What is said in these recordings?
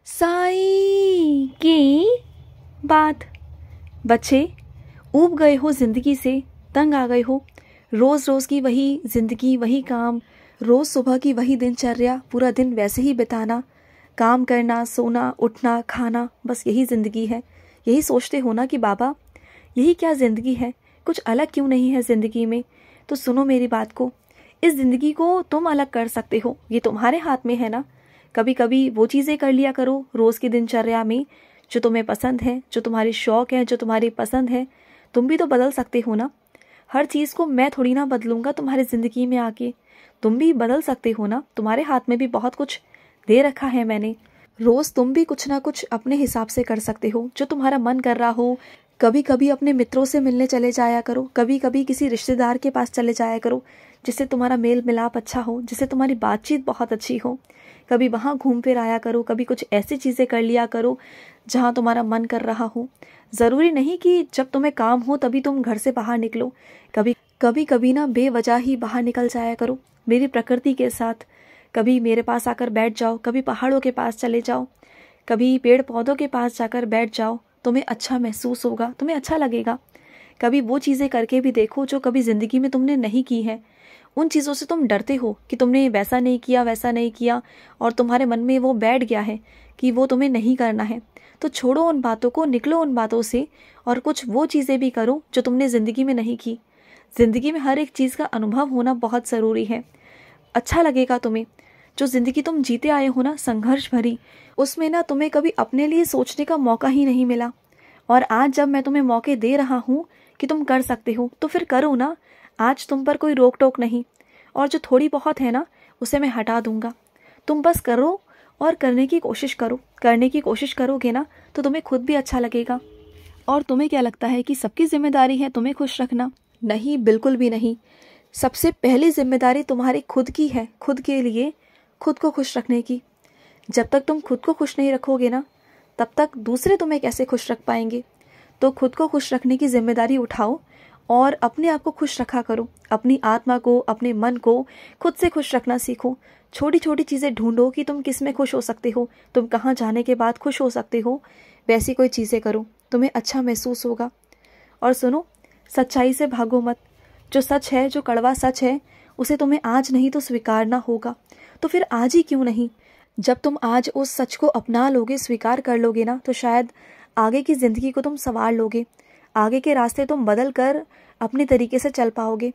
साई की बात। बच्चे, ऊब गए हो जिंदगी से, तंग आ गए हो। रोज रोज की वही जिंदगी, वही काम, रोज सुबह की वही दिनचर्या, पूरा दिन वैसे ही बिताना, काम करना, सोना, उठना, खाना, बस यही जिंदगी है। यही सोचते हो ना कि बाबा यही क्या जिंदगी है, कुछ अलग क्यों नहीं है जिंदगी में। तो सुनो मेरी बात को, इस जिंदगी को तुम अलग कर सकते हो, ये तुम्हारे हाथ में है ना। कभी कभी वो चीज़ें कर लिया करो रोज़ की दिनचर्या में जो तुम्हें पसंद है, जो तुम्हारी शौक़ है, जो तुम्हारी पसंद है। तुम भी तो बदल सकते हो ना। हर चीज़ को मैं थोड़ी ना बदलूंगा तुम्हारी ज़िंदगी में आके। तुम भी बदल सकते हो ना, तुम्हारे हाथ में भी बहुत कुछ दे रखा है मैंने। रोज़ तुम भी कुछ ना कुछ अपने हिसाब से कर सकते हो, जो तुम्हारा मन कर रहा हो। कभी कभी अपने मित्रों से मिलने चले जाया करो, कभी कभी किसी रिश्तेदार के पास चले जाया करो जिससे तुम्हारा मेल मिलाप अच्छा हो, जिससे तुम्हारी बातचीत बहुत अच्छी हो। कभी वहाँ घूम फिर आया करो, कभी कुछ ऐसी चीज़ें कर लिया करो जहाँ तुम्हारा मन कर रहा हो। ज़रूरी नहीं कि जब तुम्हें काम हो तभी तुम घर से बाहर निकलो। कभी कभी ना बेवजह ही बाहर निकल जाया करो मेरी प्रकृति के साथ। कभी मेरे पास आकर बैठ जाओ, कभी पहाड़ों के पास चले जाओ, कभी पेड़ पौधों के पास जाकर बैठ जाओ। तुम्हें अच्छा महसूस होगा, तुम्हें अच्छा लगेगा। कभी वो चीज़ें करके भी देखो जो कभी ज़िंदगी में तुमने नहीं की है। उन चीज़ों से तुम डरते हो कि तुमने वैसा नहीं किया, वैसा नहीं किया, और तुम्हारे मन में वो बैठ गया है कि वो तुम्हें नहीं करना है। तो छोड़ो उन बातों को, निकलो उन बातों से और कुछ वो चीज़ें भी करो जो तुमने ज़िंदगी में नहीं की। ज़िंदगी में हर एक चीज़ का अनुभव होना बहुत ज़रूरी है। अच्छा लगेगा तुम्हें। जो ज़िंदगी तुम जीते आए हो ना, संघर्ष भरी, उसमें ना तुम्हें कभी अपने लिए सोचने का मौका ही नहीं मिला। और आज जब मैं तुम्हें मौके दे रहा हूँ कि तुम कर सकते हो, तो फिर करो ना। आज तुम पर कोई रोक टोक नहीं, और जो थोड़ी बहुत है ना उसे मैं हटा दूंगा। तुम बस करो और करने की कोशिश करो। करने की कोशिश करोगे ना तो तुम्हें खुद भी अच्छा लगेगा। और तुम्हें क्या लगता है कि सबकी जिम्मेदारी है तुम्हें खुश रखना? नहीं, बिल्कुल भी नहीं। सबसे पहली जिम्मेदारी तुम्हारी खुद की है, खुद के लिए, खुद को खुश रखने की। जब तक तुम खुद को खुश नहीं रखोगे ना, तब तक दूसरे तुम्हें कैसे खुश रख पाएंगे। तो खुद को खुश रखने की जिम्मेदारी उठाओ और अपने आप को खुश रखा करो। अपनी आत्मा को, अपने मन को खुद से खुश रखना सीखो। छोटी छोटी चीज़ें ढूंढो कि तुम किस में खुश हो सकते हो, तुम कहाँ जाने के बाद खुश हो सकते हो। वैसी कोई चीज़ें करो, तुम्हें अच्छा महसूस होगा। और सुनो, सच्चाई से भागो मत। जो सच है, जो कड़वा सच है, उसे तुम्हें आज नहीं तो स्वीकारना होगा। तो फिर आज ही क्यों नहीं? जब तुम आज उस सच को अपना लोगे, स्वीकार कर लोगे ना, तो शायद आगे की ज़िंदगी को तुम संवार लोगे। आगे के रास्ते तुम बदल कर अपने तरीके से चल पाओगे।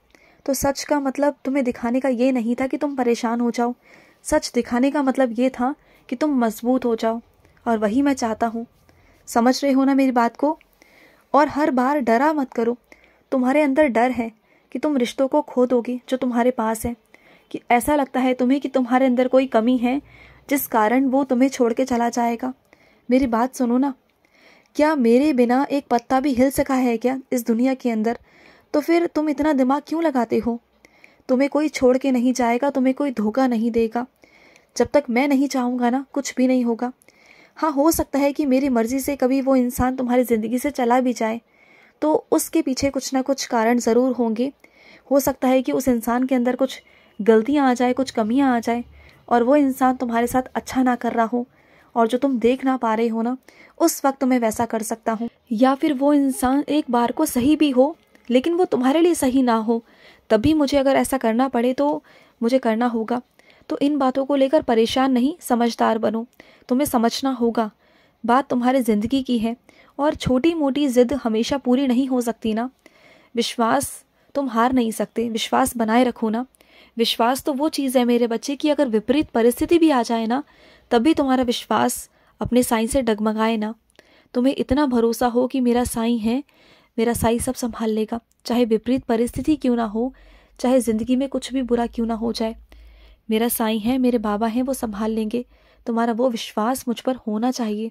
तो सच का मतलब तुम्हें दिखाने का ये नहीं था कि तुम परेशान हो जाओ। सच दिखाने का मतलब ये था कि तुम मजबूत हो जाओ, और वही मैं चाहता हूँ। समझ रहे हो ना मेरी बात को? और हर बार डरा मत करो। तुम्हारे अंदर डर है कि तुम रिश्तों को खो दोगे जो तुम्हारे पास है, कि ऐसा लगता है तुम्हें कि तुम्हारे अंदर कोई कमी है जिस कारण वो तुम्हें छोड़ के चला जाएगा। मेरी बात सुनो ना, क्या मेरे बिना एक पत्ता भी हिल सका है क्या इस दुनिया के अंदर? तो फिर तुम इतना दिमाग क्यों लगाते हो? तुम्हें कोई छोड़ के नहीं जाएगा, तुम्हें कोई धोखा नहीं देगा। जब तक मैं नहीं चाहूँगा ना, कुछ भी नहीं होगा। हाँ, हो सकता है कि मेरी मर्जी से कभी वो इंसान तुम्हारी ज़िंदगी से चला भी जाए, तो उसके पीछे कुछ ना कुछ कारण ज़रूर होंगे। हो सकता है कि उस इंसान के अंदर कुछ गलतियाँ आ जाए, कुछ कमियाँ आ जाए, और वो इंसान तुम्हारे साथ अच्छा ना कर रहा हो, और जो तुम देख ना पा रहे हो ना, उस वक्त मैं वैसा कर सकता हूँ। या फिर वो इंसान एक बार को सही भी हो, लेकिन वो तुम्हारे लिए सही ना हो, तभी मुझे अगर ऐसा करना पड़े तो मुझे करना होगा। तो इन बातों को लेकर परेशान नहीं, समझदार बनो। तुम्हें समझना होगा, बात तुम्हारी ज़िंदगी की है, और छोटी मोटी ज़िद हमेशा पूरी नहीं हो सकती ना। विश्वास तुम हार नहीं सकते, विश्वास बनाए रखो ना। विश्वास तो वो चीज़ है मेरे बच्चे कि अगर विपरीत परिस्थिति भी आ जाए ना, तभी तुम्हारा विश्वास अपने साईं से डगमगाए ना। तुम्हें इतना भरोसा हो कि मेरा साईं है, मेरा साईं सब संभाल लेगा। चाहे विपरीत परिस्थिति क्यों ना हो, चाहे ज़िंदगी में कुछ भी बुरा क्यों ना हो जाए, मेरा साईं है, मेरे बाबा हैं, वो संभाल लेंगे। तुम्हारा वो विश्वास मुझ पर होना चाहिए।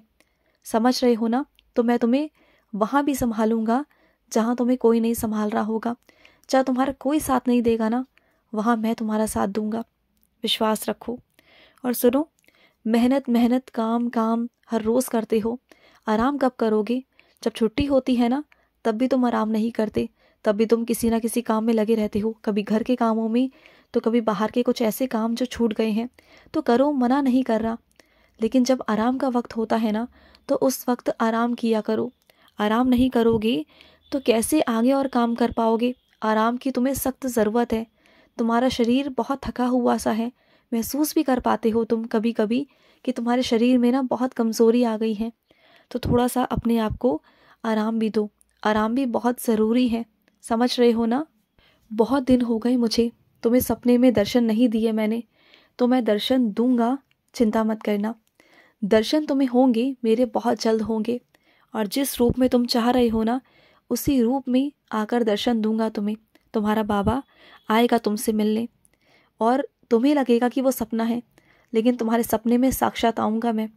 समझ रहे हो ना? तो मैं तुम्हें वहाँ भी संभालूंगा जहाँ तुम्हें कोई नहीं संभाल रहा होगा। जहाँ तुम्हारा कोई साथ नहीं देगा ना, वहाँ मैं तुम्हारा साथ दूंगा। विश्वास रखो। और सुनो, मेहनत मेहनत, काम काम हर रोज़ करते हो, आराम कब करोगे? जब छुट्टी होती है ना, तब भी तुम आराम नहीं करते। तब भी तुम किसी ना किसी काम में लगे रहते हो, कभी घर के कामों में, तो कभी बाहर के कुछ ऐसे काम जो छूट गए हैं। तो करो, मना नहीं कर रहा, लेकिन जब आराम का वक्त होता है ना, तो उस वक्त आराम किया करो। आराम नहीं करोगे तो कैसे आगे और काम कर पाओगे। आराम की तुम्हें सख्त ज़रूरत है। तुम्हारा शरीर बहुत थका हुआ सा है, महसूस भी कर पाते हो तुम कभी कभी कि तुम्हारे शरीर में ना बहुत कमज़ोरी आ गई है। तो थोड़ा सा अपने आप को आराम भी दो। आराम भी बहुत ज़रूरी है, समझ रहे हो ना। बहुत दिन हो गए मुझे तुम्हें सपने में दर्शन नहीं दिए मैंने, तो मैं दर्शन दूंगा, चिंता मत करना। दर्शन तुम्हें होंगे, मेरे बहुत जल्द होंगे, और जिस रूप में तुम चाह रहे हो ना, उसी रूप में आकर दर्शन दूंगा तुम्हें। तुम्हारा बाबा आएगा तुमसे मिलने, और तुम्हें लगेगा कि वो सपना है, लेकिन तुम्हारे सपने में साक्षात आऊँगा मैं,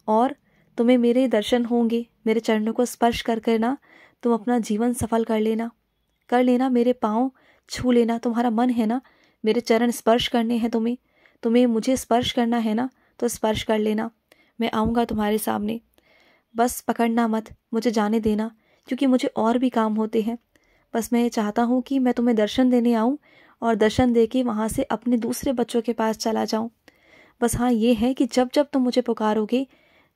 और तुम्हें मेरे दर्शन होंगे। मेरे चरणों को स्पर्श कर कर ना तुम अपना जीवन सफल कर लेना। मेरे पाँव छू लेना। तुम्हारा मन है ना मेरे चरण स्पर्श करने हैं तुम्हें, तुम्हें मुझे स्पर्श करना है ना, तो स्पर्श कर लेना। मैं आऊँगा तुम्हारे सामने, बस पकड़ना मत, मुझे जाने देना, क्योंकि मुझे और भी काम होते हैं। बस मैं ये चाहता हूँ कि मैं तुम्हें दर्शन देने आऊँ, और दर्शन दे के वहाँ से अपने दूसरे बच्चों के पास चला जाऊँ। बस हाँ ये है कि जब जब तुम मुझे पुकारोगे,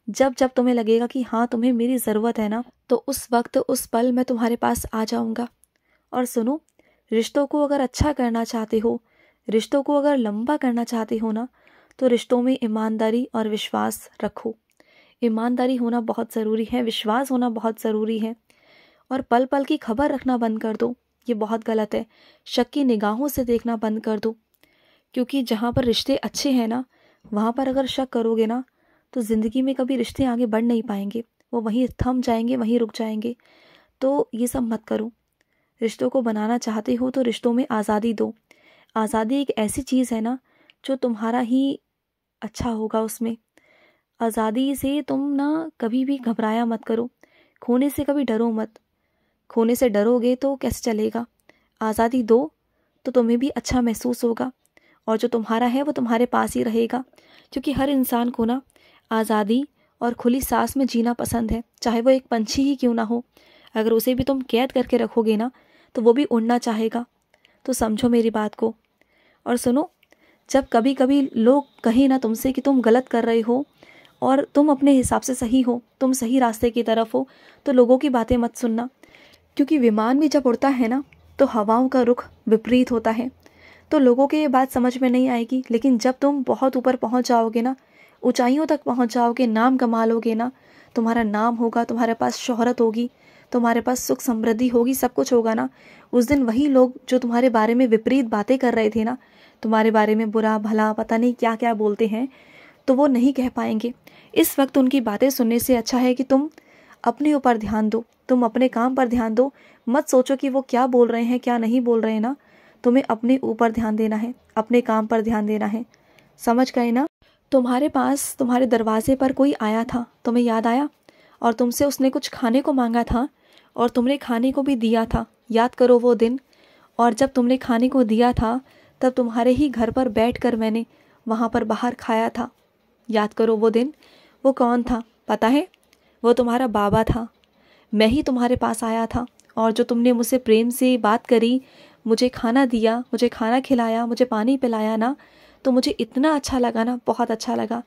जब जब तुम्हें लगेगा कि हाँ तुम्हें मेरी ज़रूरत है ना, तो उस वक्त उस पल मैं तुम्हारे पास आ जाऊँगा। और सुनो, रिश्तों को अगर अच्छा करना चाहते हो, रिश्तों को अगर लंबा करना चाहते हो ना, तो रिश्तों में ईमानदारी और विश्वास रखो। ईमानदारी होना बहुत ज़रूरी है, विश्वास होना बहुत ज़रूरी है। और पल पल की खबर रखना बंद कर दो, ये बहुत गलत है। शक की निगाहों से देखना बंद कर दो, क्योंकि जहाँ पर रिश्ते अच्छे हैं ना, वहाँ पर अगर शक करोगे ना, तो ज़िंदगी में कभी रिश्ते आगे बढ़ नहीं पाएंगे, वो वहीं थम जाएंगे, वहीं रुक जाएंगे। तो ये सब मत करो। रिश्तों को बनाना चाहते हो तो रिश्तों में आज़ादी दो। आज़ादी एक ऐसी चीज़ है ना जो तुम्हारा ही अच्छा होगा उसमें। आज़ादी से तुम ना कभी भी घबराया मत करो, खोने से कभी डरो मत। खोने से डरोगे तो कैसे चलेगा। आज़ादी दो तो तुम्हें भी अच्छा महसूस होगा, और जो तुम्हारा है वो तुम्हारे पास ही रहेगा। क्योंकि हर इंसान को ना आज़ादी और खुली सांस में जीना पसंद है, चाहे वो एक पंछी ही क्यों ना हो। अगर उसे भी तुम कैद करके रखोगे ना, तो वो भी उड़ना चाहेगा। तो समझो मेरी बात को। और सुनो, जब कभी कभी लोग कहें ना तुमसे कि तुम गलत कर रहे हो और तुम अपने हिसाब से सही हो, तुम सही रास्ते की तरफ हो, तो लोगों की बातें मत सुनना। क्योंकि विमान भी जब उड़ता है ना, तो हवाओं का रुख विपरीत होता है। तो लोगों के ये बात समझ में नहीं आएगी, लेकिन जब तुम बहुत ऊपर पहुंच जाओगे ना, ऊंचाइयों तक पहुंच जाओगे, नाम कमा लोगे ना, तुम्हारा नाम होगा, तुम्हारे पास शोहरत होगी, तुम्हारे पास सुख समृद्धि होगी, सब कुछ होगा ना, उस दिन वही लोग जो तुम्हारे बारे में विपरीत बातें कर रहे थे ना, तुम्हारे बारे में बुरा भला पता नहीं क्या क्या बोलते हैं, तो वो नहीं कह पाएंगे। इस वक्त उनकी बातें सुनने से अच्छा है कि तुम अपने ऊपर ध्यान दो, तुम अपने काम पर ध्यान दो। मत सोचो कि वो क्या बोल रहे हैं क्या नहीं बोल रहे हैं ना, तुम्हें अपने ऊपर ध्यान देना है, अपने काम पर ध्यान देना है। समझ गए ना। तुम्हारे पास तुम्हारे दरवाजे पर कोई आया था, तुम्हें याद आया, और तुमसे उसने कुछ खाने को मांगा था, और तुमने खाने को भी दिया था। याद करो वो दिन। और जब तुमने खाने को दिया था, तब तुम्हारे ही घर पर बैठकर मैंने वहाँ पर बाहर खाया था। याद करो वो दिन। वो कौन था पता है? वो तुम्हारा बाबा था। मैं ही तुम्हारे पास आया था, और जो तुमने मुझसे प्रेम से बात करी, मुझे खाना दिया, मुझे खाना खिलाया, मुझे पानी पिलाया ना, तो मुझे इतना अच्छा लगा ना, बहुत अच्छा लगा।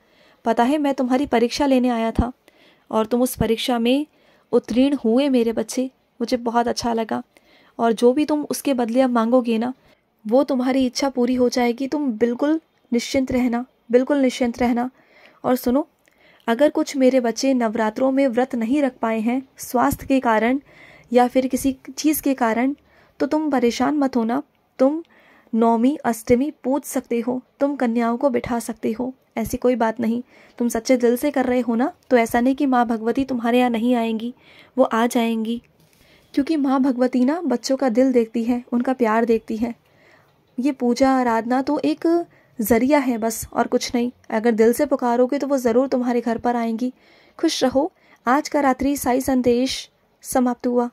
पता है, मैं तुम्हारी परीक्षा लेने आया था, और तुम उस परीक्षा में उत्तीर्ण हुए मेरे बच्चे। मुझे बहुत अच्छा लगा। और जो भी तुम उसके बदले अब मांगोगे ना, वो तुम्हारी इच्छा पूरी हो जाएगी। तुम बिल्कुल निश्चिंत रहना, बिल्कुल निश्चिंत रहना। और सुनो, अगर कुछ मेरे बच्चे नवरात्रों में व्रत नहीं रख पाए हैं स्वास्थ्य के कारण या फिर किसी चीज़ के कारण, तो तुम परेशान मत होना। तुम नौमी अष्टमी पूज सकते हो, तुम कन्याओं को बिठा सकते हो, ऐसी कोई बात नहीं। तुम सच्चे दिल से कर रहे हो ना, तो ऐसा नहीं कि माँ भगवती तुम्हारे यहाँ नहीं आएंगी, वो आ जाएंगी। क्योंकि माँ भगवती ना बच्चों का दिल देखती है, उनका प्यार देखती है। ये पूजा आराधना तो एक ज़रिया है बस, और कुछ नहीं। अगर दिल से पुकारोगे तो वो ज़रूर तुम्हारे घर पर आएंगी। खुश रहो। आज का रात्रि साई संदेश समाप्त हुआ।